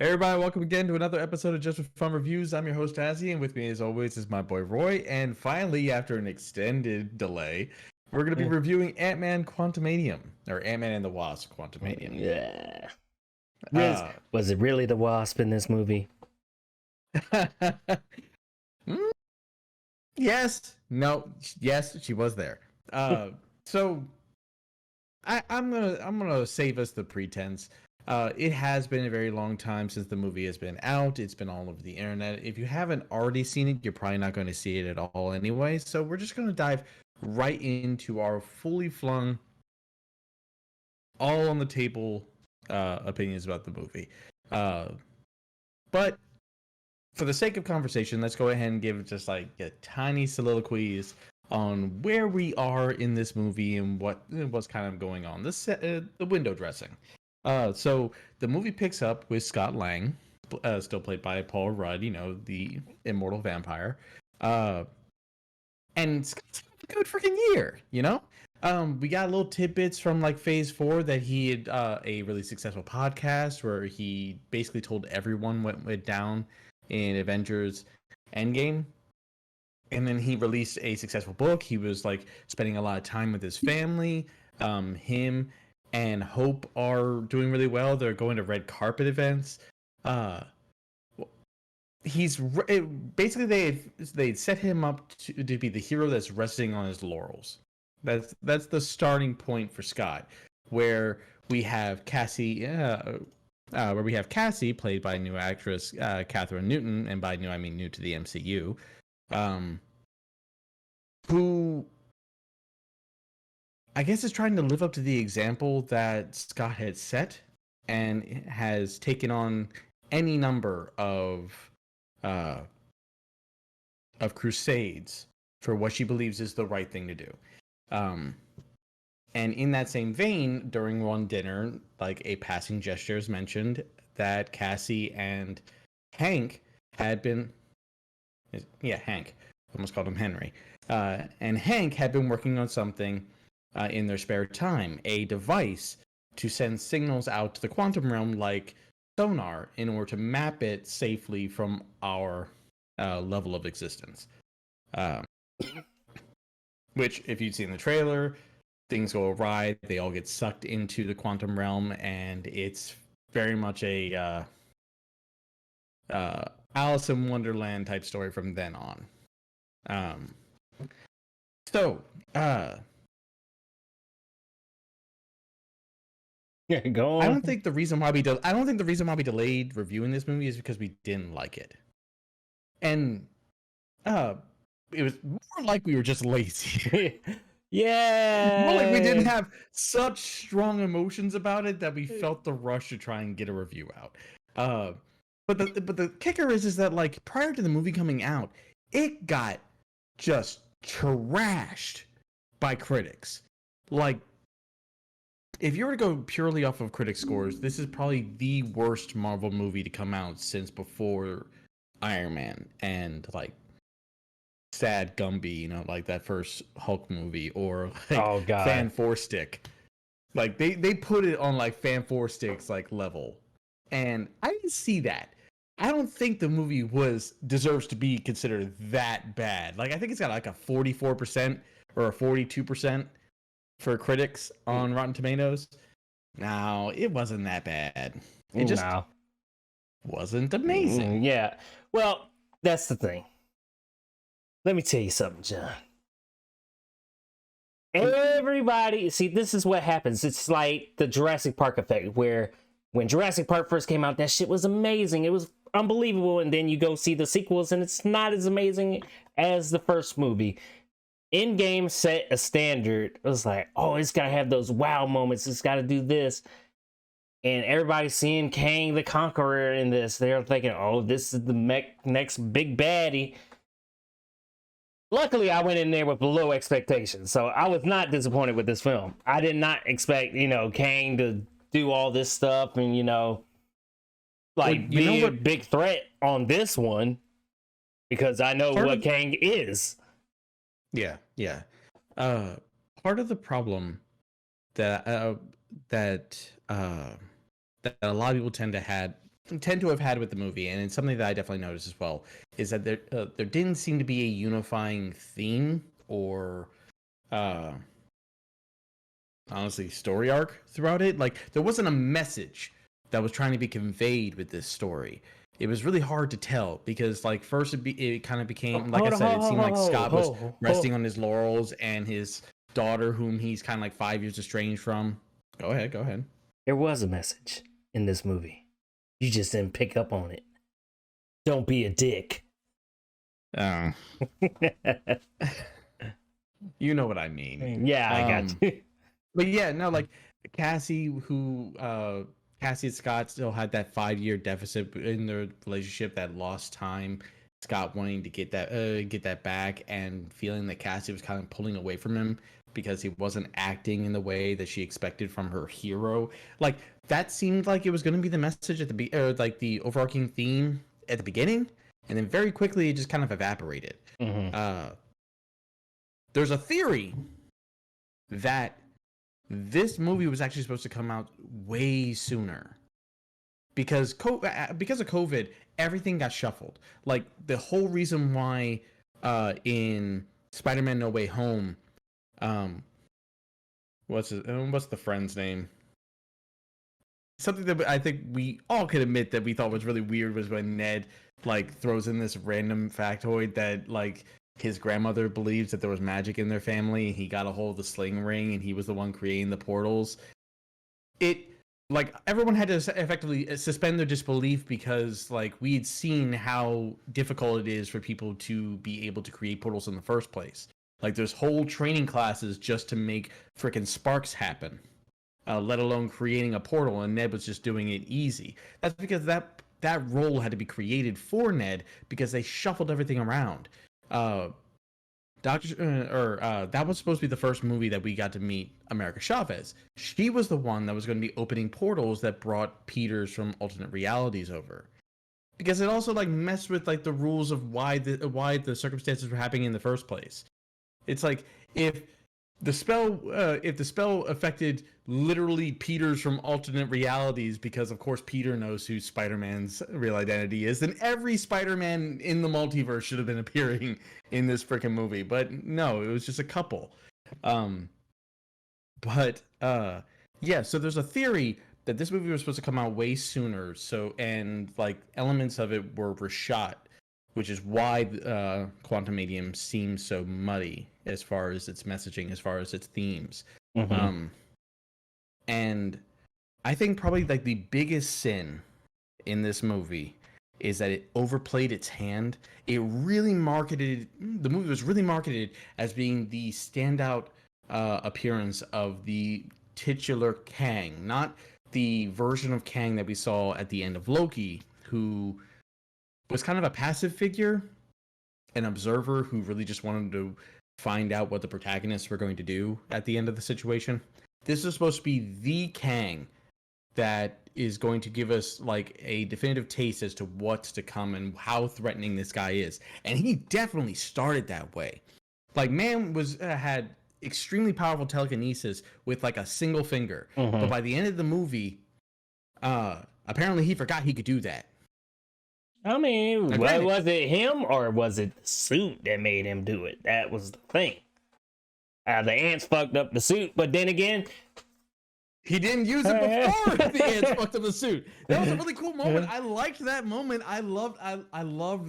Hey everybody, welcome again to another episode of Just for Fun Reviews. I'm your host Azzy, and with me as always is my boy Roy. And finally, after an extended delay, we're going to be Mm. reviewing Ant-Man Quantumanium, or Ant-Man and the Wasp Quantumanium. Yeah. Uh, Was it really the Wasp in this movie? mm, yes, no, yes, she was there. So I'm gonna save us the pretense. It has been a very long time since the movie has been out. It's been all over the internet. If you haven't already seen it, you're probably not going to see it at all anyway. So we're just going to dive right into our fully flung, all on the table opinions about the movie. But for the sake of conversation, let's go ahead and give just like a tiny soliloquies on where we are in this movie and what's kind of going on. The window dressing. So the movie picks up with Scott Lang, still played by Paul Rudd, the immortal vampire. Uh, and Scott's had a good freaking year. We got little tidbits from like phase 4 that he had a really successful podcast where he basically told everyone what went down in Avengers Endgame. And then he released a successful book. He was like spending a lot of time with his family. Him and Hope are doing really well. They're going to red carpet events. Uh, basically they set him up to be the hero that's resting on his laurels. That's the starting point for Scott, where we have Cassie. Where we have Cassie, played by new actress Catherine Newton, and by new I mean new to the MCU, who I guess is trying to live up to the example that Scott had set, and has taken on any number of crusades for what she believes is the right thing to do. And in that same vein, during one dinner, like a passing gesture is mentioned that Cassie and Hank had been, Hank, almost called him Henry, and Hank had been working on something in their spare time, a device to send signals out to the quantum realm like sonar in order to map it safely from our level of existence. Which, if you've seen the trailer, things go awry. They all get sucked into the quantum realm, and it's very much a Alice in Wonderland type story from then on. So, Yeah, go on. I don't think the reason why we delayed reviewing this movie is because we didn't like it, and uh, it was more like we were just lazy. More like we didn't Yeah. have such strong emotions about it that we felt the rush to try and get a review out. But the kicker is that like prior to the movie coming out, it got just trashed by critics. Like, if you were to go purely off of critic scores, this is probably the worst Marvel movie to come out since before Iron Man and like Sad Gumby, like that first Hulk movie, or like Oh Fan God. Four Stick. Like they put it on like Fan Four Sticks like level, and I didn't see that. I don't think the movie deserves to be considered that bad. Like I think it's got like a 44% or a 42% for critics on Rotten Tomatoes. No, it wasn't that bad. It just No. wasn't amazing. Yeah. Well, that's the thing. Let me tell you something, John. Everybody, see, this is what happens. It's like the Jurassic Park effect, where when Jurassic Park first came out, that shit was amazing. It was unbelievable. And then you go see the sequels, and it's not as amazing as the first movie. Endgame set a standard. It was like, oh, it's got to have those wow moments. It's got to do this. And everybody's seeing Kang the Conqueror in this. They're thinking, oh, this is the next big baddie. Luckily, I went in there with low expectations, so I was not disappointed with this film. I did not expect, Kang to do all this stuff and, like, be a big threat on this one, because I know what Kang is. Yeah. Part of the problem that that a lot of people tend to tend to have had with the movie, and it's something that I definitely noticed as well, is that there didn't seem to be a unifying theme or honestly story arc throughout it. Like there wasn't a message that was trying to be conveyed with this story. It was really hard to tell because like first it kind of became, like I said, it seemed like Scott was resting on his laurels and his daughter, whom he's kind of like 5 years estranged from. Go ahead. There was a message in this movie. You just didn't pick up on it. Don't be a dick. Oh. You know what I mean. Yeah, I got you. But yeah, no, like Cassie and Scott still had that 5-year deficit in their relationship, that lost time. Scott wanting to get that back and feeling that Cassie was kind of pulling away from him because he wasn't acting in the way that she expected from her hero. Like that seemed like it was going to be the message at like the overarching theme at the beginning, and then very quickly it just kind of evaporated. Mm-hmm. There's a theory that this movie was actually supposed to come out way sooner because of COVID, everything got shuffled. Like the whole reason why in Spider-Man No Way Home, what's the friend's name? Something that I think we all could admit that we thought was really weird was when Ned like throws in this random factoid that like his grandmother believes that there was magic in their family. He got a hold of the sling ring and he was the one creating the portals. It like everyone had to effectively suspend their disbelief because like we'd seen how difficult it is for people to be able to create portals in the first place. Like there's whole training classes just to make freaking sparks happen, let alone creating a portal, and Ned was just doing it easy. That's because that role had to be created for Ned because they shuffled everything around. That was supposed to be the first movie that we got to meet America Chavez. She was the one that was going to be opening portals that brought Peters from alternate realities over, because it also like messed with like the rules of why the circumstances were happening in the first place. It's like if the spell affected literally Peters from alternate realities, because of course Peter knows who Spider-Man's real identity is, then every Spider-Man in the multiverse should have been appearing in this freaking movie. But no, it was just a couple. Yeah, so there's a theory that this movie was supposed to come out way sooner, so and like elements of it were reshot, which is why Quantumania seems so muddy as far as its messaging, as far as its themes. Mm-hmm. And I think probably like the biggest sin in this movie is that it overplayed its hand. The movie was really marketed as being the standout appearance of the titular Kang, not the version of Kang that we saw at the end of Loki, who was kind of a passive figure, an observer who really just wanted to find out what the protagonists were going to do at the end of the situation. This is supposed to be the Kang that is going to give us like a definitive taste as to what's to come and how threatening this guy is. And he definitely started that way. Like man was had extremely powerful telekinesis with like a single finger. Mm-hmm. But by the end of the movie, apparently he forgot he could do that. I mean, was it him or was it the suit that made him do it? That was the thing. The ants fucked up the suit, but then again, he didn't use it before the ants fucked up the suit. That was a really cool moment. I liked that moment. I loved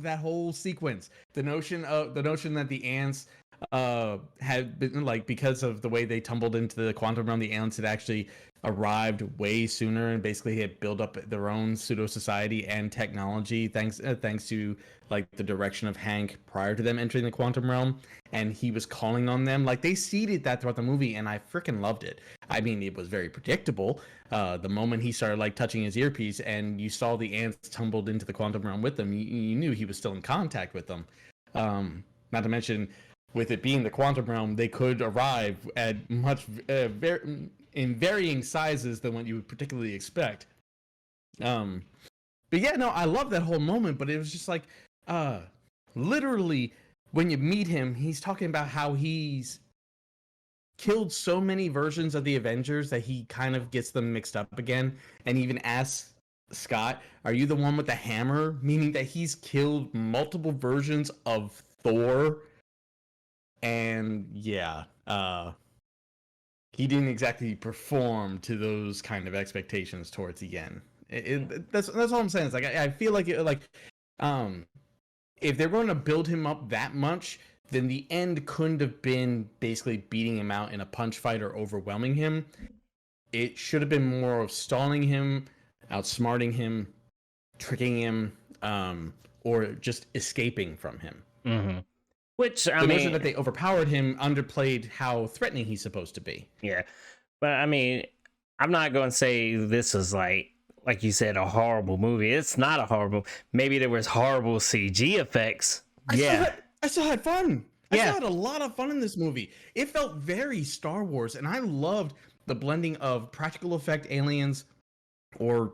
that whole sequence. The notion that the ants had been like, because of the way they tumbled into the quantum realm, the ants had actually arrived way sooner and basically had built up their own pseudo society and technology thanks to like the direction of Hank prior to them entering the quantum realm, and he was calling on them. Like they seeded that throughout the movie, and I freaking loved it. I mean, it was very predictable. The moment he started like touching his earpiece and you saw the ants tumbled into the quantum realm with them, you knew he was still in contact with them. Not to mention, with it being the quantum realm, they could arrive at much in varying sizes than what you would particularly expect. But yeah, no, I love that whole moment, but it was just like, literally, when you meet him, he's talking about how he's killed so many versions of the Avengers that he kind of gets them mixed up again, and even asks Scott, are you the one with the hammer? Meaning that he's killed multiple versions of Thor. And yeah, he didn't exactly perform to those kind of expectations towards the end. That's all I'm saying. It's like I feel like if they're going to build him up that much, then the end couldn't have been basically beating him out in a punch fight or overwhelming him. It should have been more of stalling him, outsmarting him, tricking him, or just escaping from him. Mm-hmm. Which, I the mean, notion that they overpowered him underplayed how threatening he's supposed to be. Yeah, but I mean, I'm not going to say this is like you said, a horrible movie. It's not a horrible. Maybe there was horrible CG effects. I still had fun. I Yeah. still had a lot of fun in this movie. It felt very Star Wars, and I loved the blending of practical effect aliens or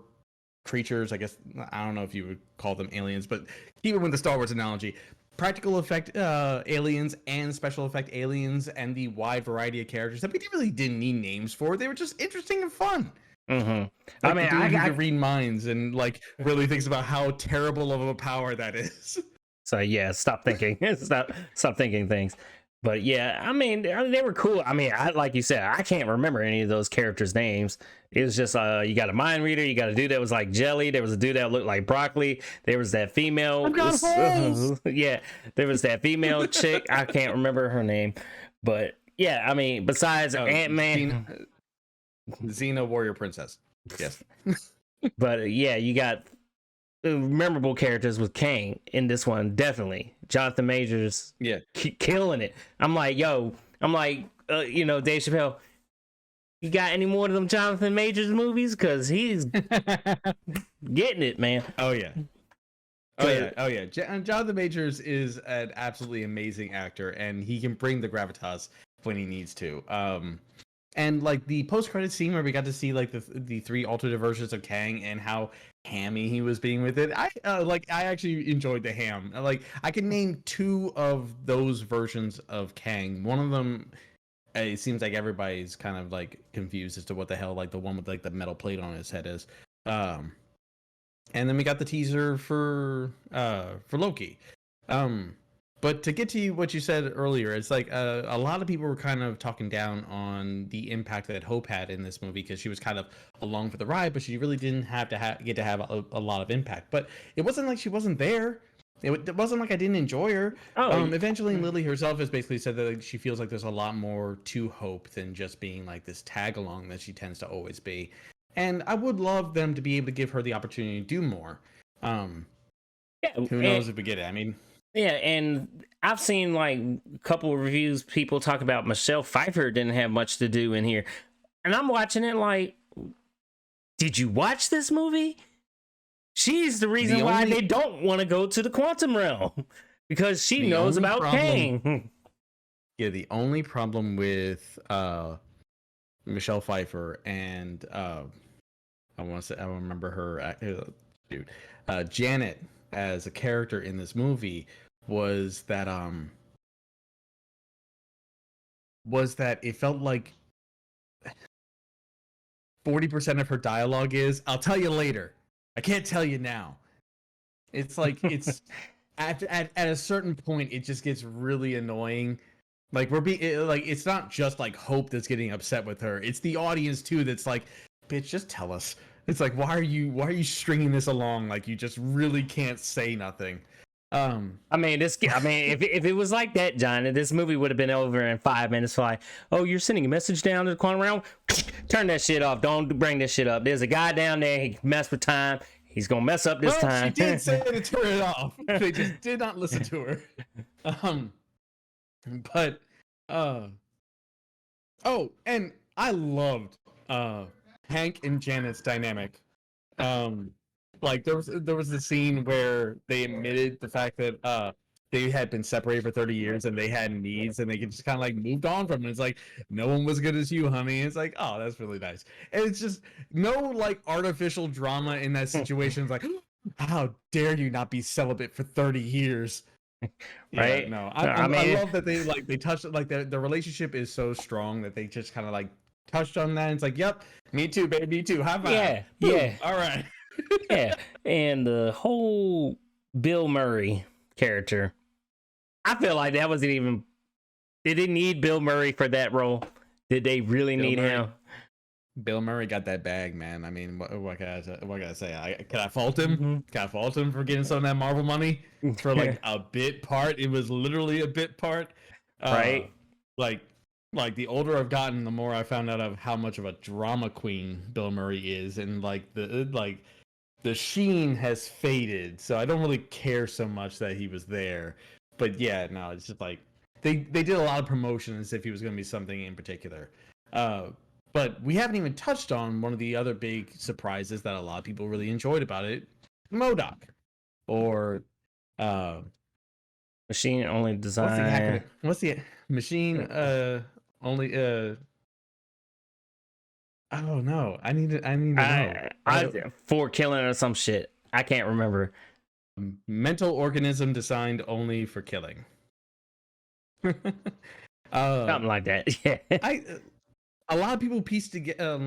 creatures. I guess I don't know if you would call them aliens, but even with the Star Wars analogy, practical effect aliens and special effect aliens, and the wide variety of characters that we really didn't need names for. They were just interesting and fun. Mm-hmm. Like I mean, I could read minds and like really thinks about how terrible of a power that is. So yeah, stop thinking. stop thinking things. But yeah, I mean, they were cool. I mean, like you said, I can't remember any of those characters' names. It was just you got a mind reader, you got a dude that was like jelly, there was a dude that looked like broccoli, there was that female. Yeah, there was that female chick. I can't remember her name, but yeah, I mean, besides Ant-Man, Xena Warrior Princess. Yes. But yeah, you got memorable characters with Kang in this one, definitely. Jonathan Majors, killing it. I'm like, you know, Dave Chappelle, you got any more of them Jonathan Majors movies? Because he's getting it, man. Oh yeah. Oh yeah. Jonathan Majors is an absolutely amazing actor, and he can bring the gravitas when he needs to. And like the post-credit scene where we got to see like the three alternate versions of Kang and how hammy he was being with it, I actually enjoyed the ham. Like I can name two of those versions of Kang. One of them, it seems like everybody's kind of like confused as to what the hell like the one with like the metal plate on his head is. And then we got the teaser for Loki. But to get to what you said earlier, it's like a lot of people were kind of talking down on the impact that Hope had in this movie because she was kind of along for the ride, but she really didn't have to get to have a lot of impact. But it wasn't like she wasn't there. It wasn't like I didn't enjoy her. Eventually, Lily herself has basically said that like, she feels like there's a lot more to Hope than just being like this tag along that she tends to always be. And I would love them to be able to give her the opportunity to do more. Who knows if we get it? I mean. Yeah, and I've seen like a couple of reviews, people talk about Michelle Pfeiffer didn't have much to do in here. And I'm watching it like, did you watch this movie? She's the reason why they don't want to go to the quantum realm. Because she knows about Kang. Yeah, the only problem with Michelle Pfeiffer and I remember her Janet as a character in this movie was that it felt like 40% of her dialogue is, "I'll tell you later. I can't tell you now." It's like it's at a certain point it just gets really annoying. Like it's not just like Hope that's getting upset with her. It's the audience too that's like, "Bitch, just tell us." It's like, why are you stringing this along? Like you just really can't say nothing. I mean, if it was like that, John, this movie would have been over in 5 minutes. Like, oh, you're sending a message down to the quantum realm? Turn that shit off. Don't bring this shit up. There's a guy down there. He messed with time. He's gonna mess up this time. She did say to turn it off. They just did not listen to her. But and I loved Hank and Janet's dynamic. Like there was the scene where they admitted the fact that they had been separated for 30 years and they had needs and they just kind of like moved on from it. It's like, no one was good as you, honey. It's like, oh, that's really nice. And it's just no like artificial drama in that situation. It's like, how dare you not be celibate for 30 years? Right? Yeah, no, I love that they touched like the relationship is so strong that they just kind of like touched on that. It's like, yep, me too, baby, me too. High five. Yeah. All right. Yeah, and the whole Bill Murray character, I feel like that wasn't even. They didn't need Bill Murray for that role. Did they really Bill need Murray. him? Bill Murray got that bag, man. I mean, what can I say? Can I fault him? Mm-hmm. Can I fault him for getting some of that Marvel money for like a bit part? It was literally a bit part. Right? Like the older I've gotten, the more I found out of how much of a drama queen Bill Murray is, and the sheen has faded. So I don't really care so much that he was there. But yeah, no, it's just like they did a lot of promotion as if he was going to be something in particular. But we haven't even touched on one of the other big surprises that a lot of people really enjoyed about it, MODOK, or Machine only design. What's the machine? Only. Oh no! I need to know. For killing or some shit. I can't remember. Mental organism designed only for killing. Something like that. Yeah. A lot of people pieced together,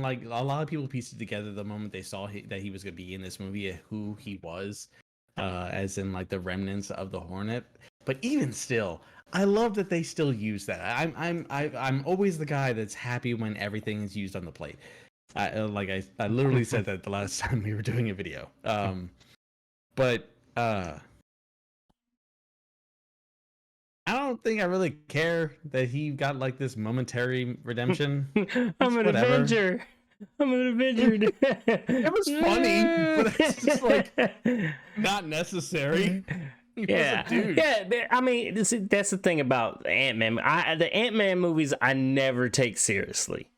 pieced it together the moment they saw that he was going to be in this movie, who he was, as in like the remnants of the Hornet. But even still, I love that they still use that. I'm always the guy that's happy when everything is used on the plate. I literally said that the last time we were doing a video. But I don't think I really care that he got like this momentary redemption. I'm an Avenger. I'm an Avenger. It was funny, but it's just like not necessary. Yeah, yeah. I mean, that's the thing about Ant-Man. The Ant-Man movies I never take seriously.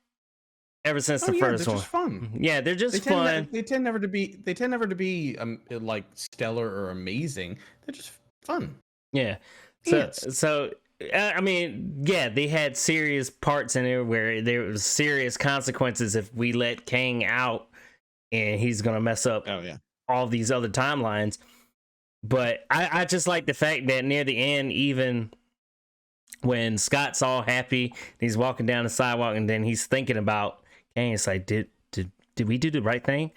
Ever since the first one, just fun. Yeah, they're just fun. They tend never to be like stellar or amazing. They're just fun. Yeah. So I mean, yeah, they had serious parts in there where there was serious consequences if we let Kang out, and he's gonna mess up. Oh yeah. All these other timelines. But I just like the fact that near the end, even when Scott's all happy, he's walking down the sidewalk, and then he's thinking about Kang. It's like, did we do the right thing?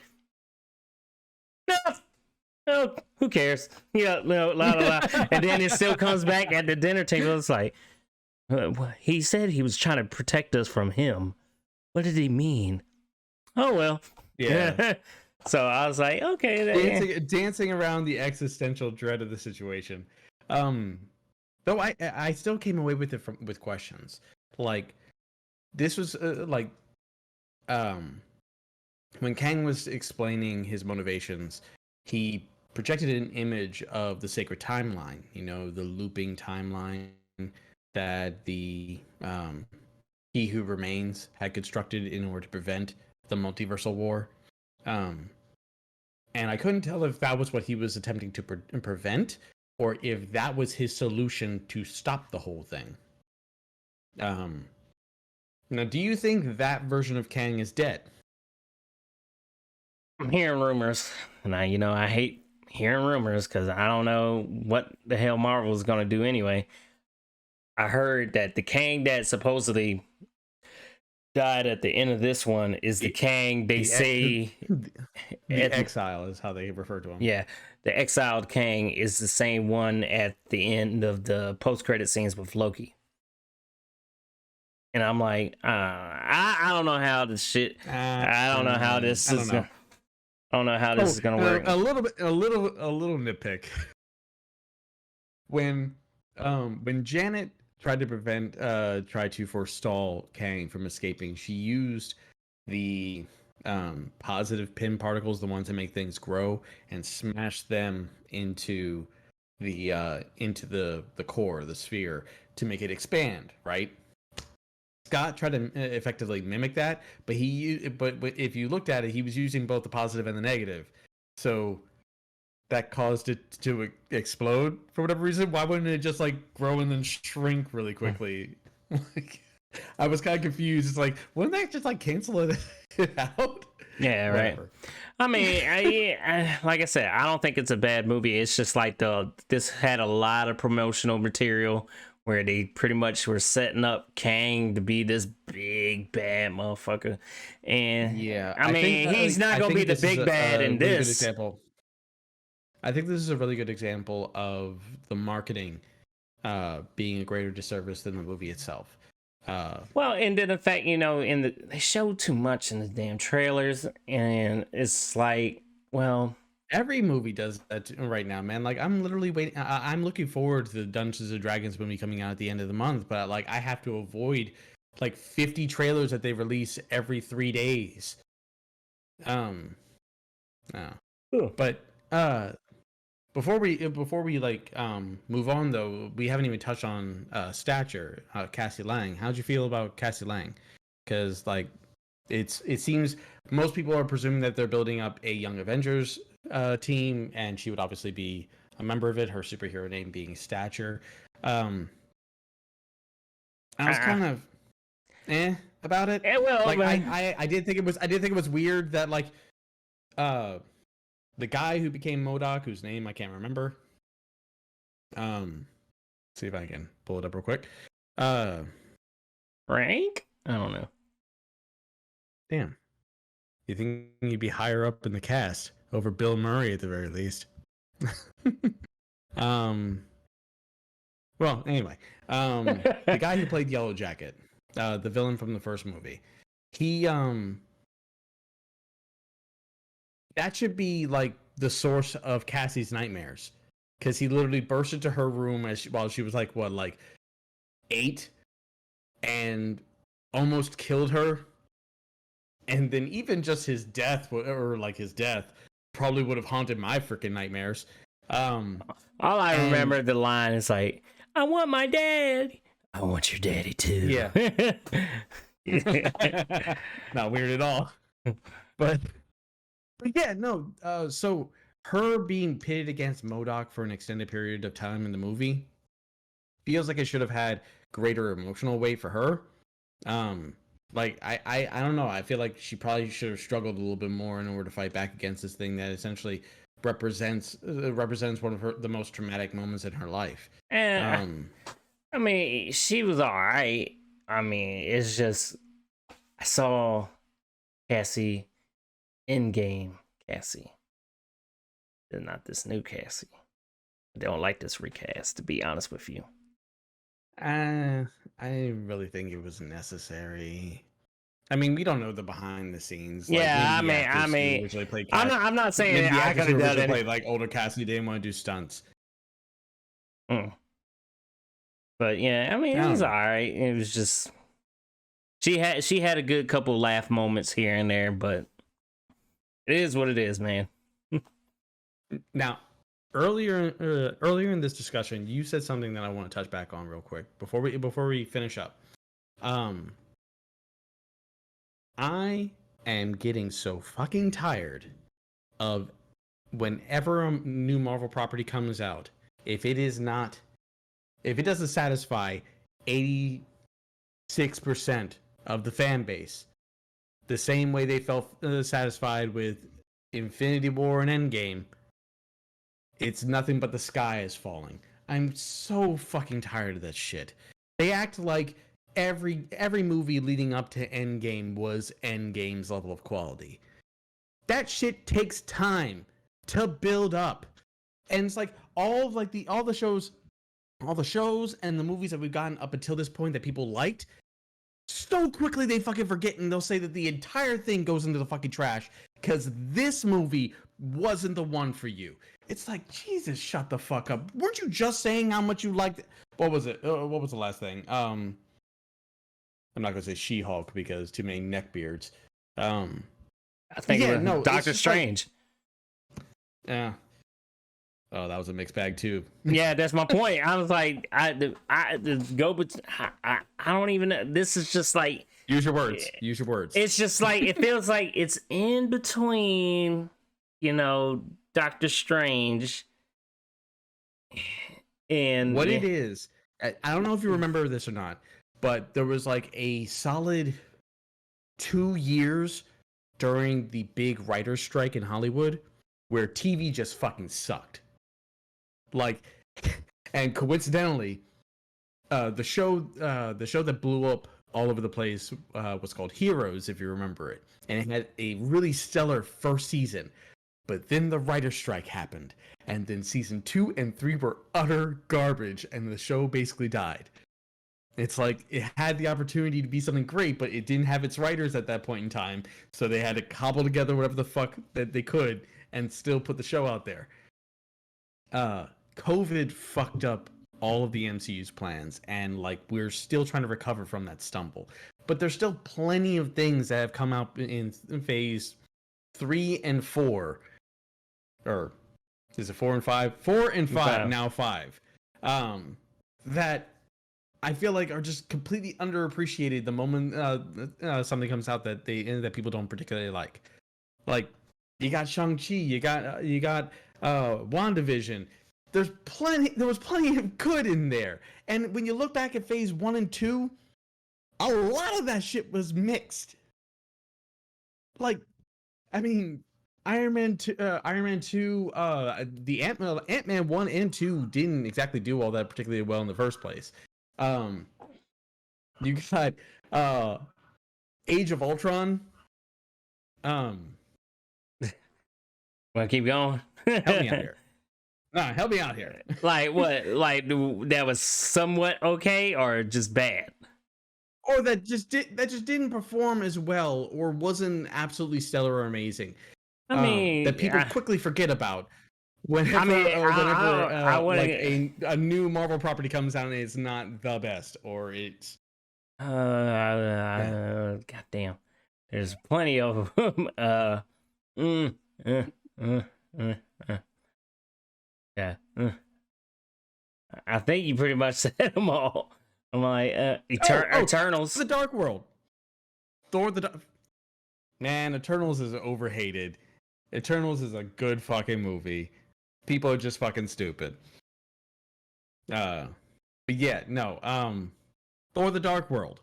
No, who cares? Yeah, no, la la la. And then it still comes back at the dinner table. It's like, he said he was trying to protect us from him. What did he mean? Oh well. Yeah. So I was like, okay, dancing around the existential dread of the situation. Though I still came away with it with questions. Like, this was when Kang was explaining his motivations, he projected an image of the sacred timeline. You know, the looping timeline that the He Who Remains had constructed in order to prevent the multiversal war. And I couldn't tell if that was what he was attempting to prevent, or if that was his solution to stop the whole thing. Now, do you think that version of Kang is dead? I'm hearing rumors, and I hate hearing rumors because I don't know what the hell Marvel is gonna do anyway. I heard that the Kang that supposedly died at the end of this one is the Kang they say the exile is how they refer to him. Yeah, the exiled Kang is the same one at the end of the post-credit scenes with Loki. And I'm like, I don't know how this shit. I don't know how this is. I don't know how this is gonna work. A little nitpick. When Janet tried to forestall Kang from escaping, she used the positive pin particles, the ones that make things grow, and smashed them into the core, the sphere, to make it expand, right? Scott tried to effectively mimic that, but if you looked at it, he was using both the positive and the negative, so that caused it to explode for whatever reason. Why wouldn't it just like grow and then shrink really quickly? Like, I was kind of confused. It's like, wouldn't that just like cancel it out? Yeah, right. Whatever. I mean, I like I said, I don't think it's a bad movie. It's just like this had a lot of promotional material where they pretty much were setting up Kang to be this big bad motherfucker. And Yeah, I mean, he's not I gonna be think the this is big bad a in really good this. example. I think this is a really good example of the marketing being a greater disservice than the movie itself. Well, and then the fact, they showed too much in the damn trailers, and it's like, well, Every movie does that right now, man. Like I'm literally waiting. I'm looking forward to the Dungeons and Dragons movie coming out at the end of the month, but like I have to avoid like 50 trailers that they release every 3 days. No. ugh. But before we like move on though, we haven't even touched on stature. Cassie Lang. How'd you feel about Cassie Lang? Because like it seems most people are presuming that they're building up a Young Avengers team, and she would obviously be a member of it. Her superhero name being Stature. I was kind of about it. Well, Like I did think it was weird that like the guy who became MODOK, whose name I can't remember. See if I can pull it up real quick. Frank? I don't know. Damn. You think he'd be higher up in the cast over Bill Murray at the very least? Well, anyway, the guy who played Yellow Jacket, the villain from the first movie, he that should be like the source of Cassie's nightmares, because he literally burst into her room while she was like what, like 8, and almost killed her. And then even just his death, probably would have haunted my freaking nightmares. All I remember the line is like, "I want my dad. I want your daddy too." Yeah. Not weird at all. But yeah, no. So her being pitted against MODOK for an extended period of time in the movie feels like it should have had greater emotional weight for her. Like I don't know. I feel like she probably should have struggled a little bit more in order to fight back against this thing that essentially represents one of the most traumatic moments in her life. I mean, she was all right. I mean, it's just I saw Cassie in game Cassie, and not this new Cassie. I don't like this recast, to be honest with you. I really think it was necessary. I mean, we don't know the behind the scenes. Yeah, like, I mean, I'm not saying the I actors could who have done originally it. played like older Cassidy didn't want to do stunts. But yeah, I mean, it was all right. It was just she had a good couple laugh moments here and there, but it is what it is, man. Now, earlier in this discussion, you said something that I want to touch back on real quick before we finish up. I am getting so fucking tired of whenever a new Marvel property comes out, if it doesn't satisfy 86% of the fan base, the same way they felt satisfied with Infinity War and Endgame, it's nothing but the sky is falling. I'm so fucking tired of that shit. They act like every movie leading up to Endgame was Endgame's level of quality. That shit takes time to build up. And it's like all the shows and the movies that we've gotten up until this point that people liked, so quickly they fucking forget, and they'll say that the entire thing goes into the fucking trash because this movie wasn't the one for you. It's like, Jesus, shut the fuck up. Weren't you just saying how much you liked it? What was it? What was the last thing? I'm not gonna say She-Hulk because too many neckbeards. I think Doctor Strange. Yeah. Oh, that was a mixed bag too. Yeah, that's my point. I was like, I don't even know. This is just like, use your words. It's just like, it feels like it's in between, Doctor Strange and what it is. I don't know if you remember this or not, but there was like a solid 2 years during the big writer's strike in Hollywood where TV just fucking sucked. Like, and coincidentally, the show that blew up all over the place was called Heroes, if you remember it, and it had a really stellar first season. But then the writer's strike happened, and then season 2 and 3 were utter garbage, and the show basically died. It's like it had the opportunity to be something great, but it didn't have its writers at that point in time, so they had to cobble together whatever the fuck that they could and still put the show out there. COVID fucked up all of the MCU's plans, and like we're still trying to recover from that stumble. But there's still plenty of things that have come out in phase 3 and 4, or is it 4 and 5? 4 and 5 Okay. now 5. That I feel like are just completely underappreciated the moment something comes out that people don't particularly like. Like you got Shang-Chi, you got WandaVision. There was plenty of good in there. And when you look back at phase 1 and 2, a lot of that shit was mixed. Like I mean, Iron Man 2, the Ant-Man 1 and 2 didn't exactly do all that particularly well in the first place. Um, you got Age of Ultron. Um, Wanna keep going? help me out here. Nah, help me out here. Like what? Like that was somewhat okay or just bad? Or that just didn't perform as well, or wasn't absolutely stellar or amazing. I mean, That people quickly forget about whenever I want like to. a new Marvel property comes out and it's not the best, or it's Goddamn. There's plenty of them. Mm, uh, uh, uh, uh, yeah. I think you pretty much said them all. I'm like, Eternals. The Dark World. Thor Man, Eternals is overhated. Eternals is a good fucking movie. People are just fucking stupid. But yeah, no. Thor: The Dark World.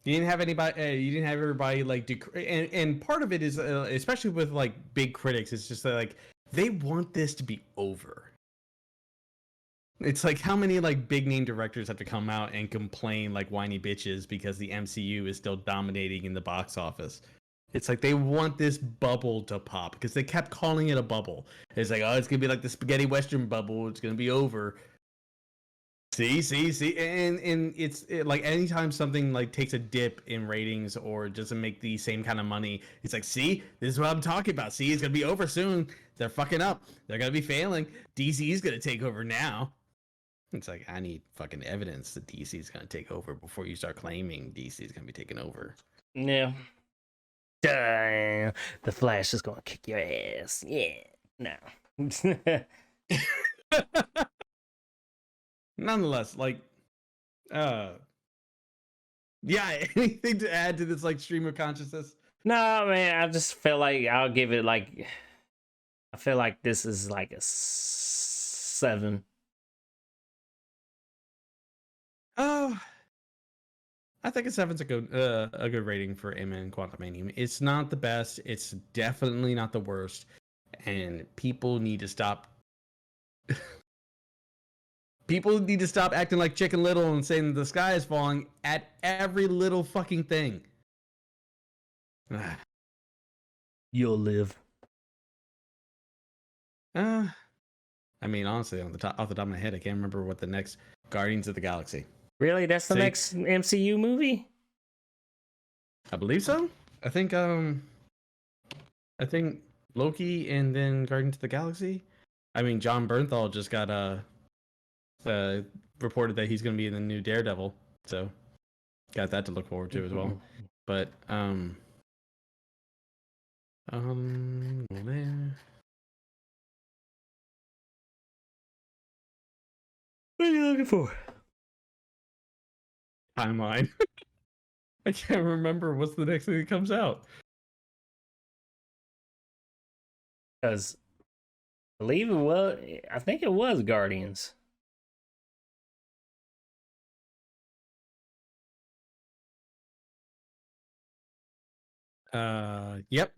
You didn't have anybody. You didn't have everybody like. And part of it is, especially with like big critics, it's just like they want this to be over. It's like how many like big name directors have to come out and complain like whiny bitches because the MCU is still dominating in the box office. It's like they want this bubble to pop because they kept calling it a bubble. It's like, oh, it's gonna be like the spaghetti western bubble. It's gonna be over. See, and like anytime something like takes a dip in ratings or doesn't make the same kind of money, it's like, see, this is what I'm talking about. See, it's gonna be over soon. They're fucking up. They're gonna be failing. DC's gonna take over now. It's like, I need fucking evidence that DC is going to take over before you start claiming DC is going to be taken over. Yeah. Damn. The Flash is going to kick your ass. Yeah. No. Nonetheless, like, yeah, anything to add to this, like, stream of consciousness? No, man, I just feel like I'll give it, like, I feel like this is like a 7. Oh, I think a 7's a good rating for Ant-Man Quantumania. It's not the best. It's definitely not the worst. And people need to stop. People need to stop acting like Chicken Little and saying the sky is falling at every little fucking thing. You'll live. I mean, honestly, off the top of my head, I can't remember what the next Guardians of the Galaxy. Really? That's the 6? next MCU movie? I believe so. I think Loki and then Guardians of the Galaxy. I mean, John Bernthal just got reported that he's going to be in the new Daredevil, so got that to look forward to as well. But What are you looking for? timeline. I can't remember what's the next thing that comes out. Because I believe it was, I think it was Guardians. Yep.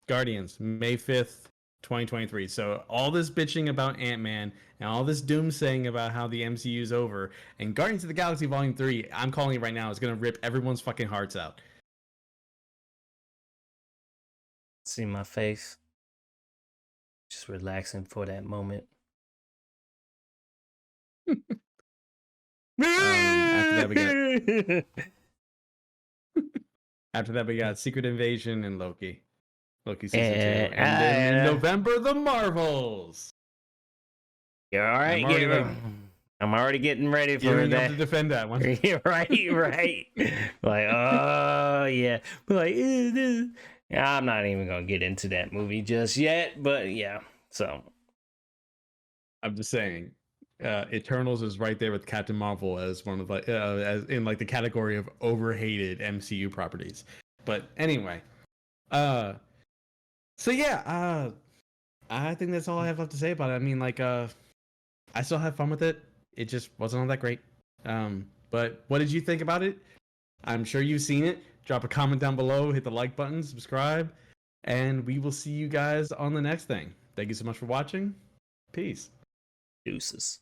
Guardians, May 5th, 2023. So all this bitching about Ant-Man and all this doomsaying about how the MCU is over, and Guardians of the Galaxy Volume 3, I'm calling it right now, is going to rip everyone's fucking hearts out. See my face? Just relaxing for that moment. After that we got Secret Invasion and Loki season 2, and then in November the Marvels. You're all right. I'm already getting ready for that. To defend that one. right. Like, oh yeah, but like, I'm not even gonna get into that movie just yet. But yeah, so I'm just saying. Eternals is right there with Captain Marvel as one of like as in like the category of overhated MCU properties. But anyway, so yeah, I think that's all I have left to say about it. I mean, like, I still have fun with it. It just wasn't all that great. But what did you think about it? I'm sure you've seen it. Drop a comment down below, hit the like button, subscribe, and we will see you guys on the next thing. Thank you so much for watching. Peace. Deuces.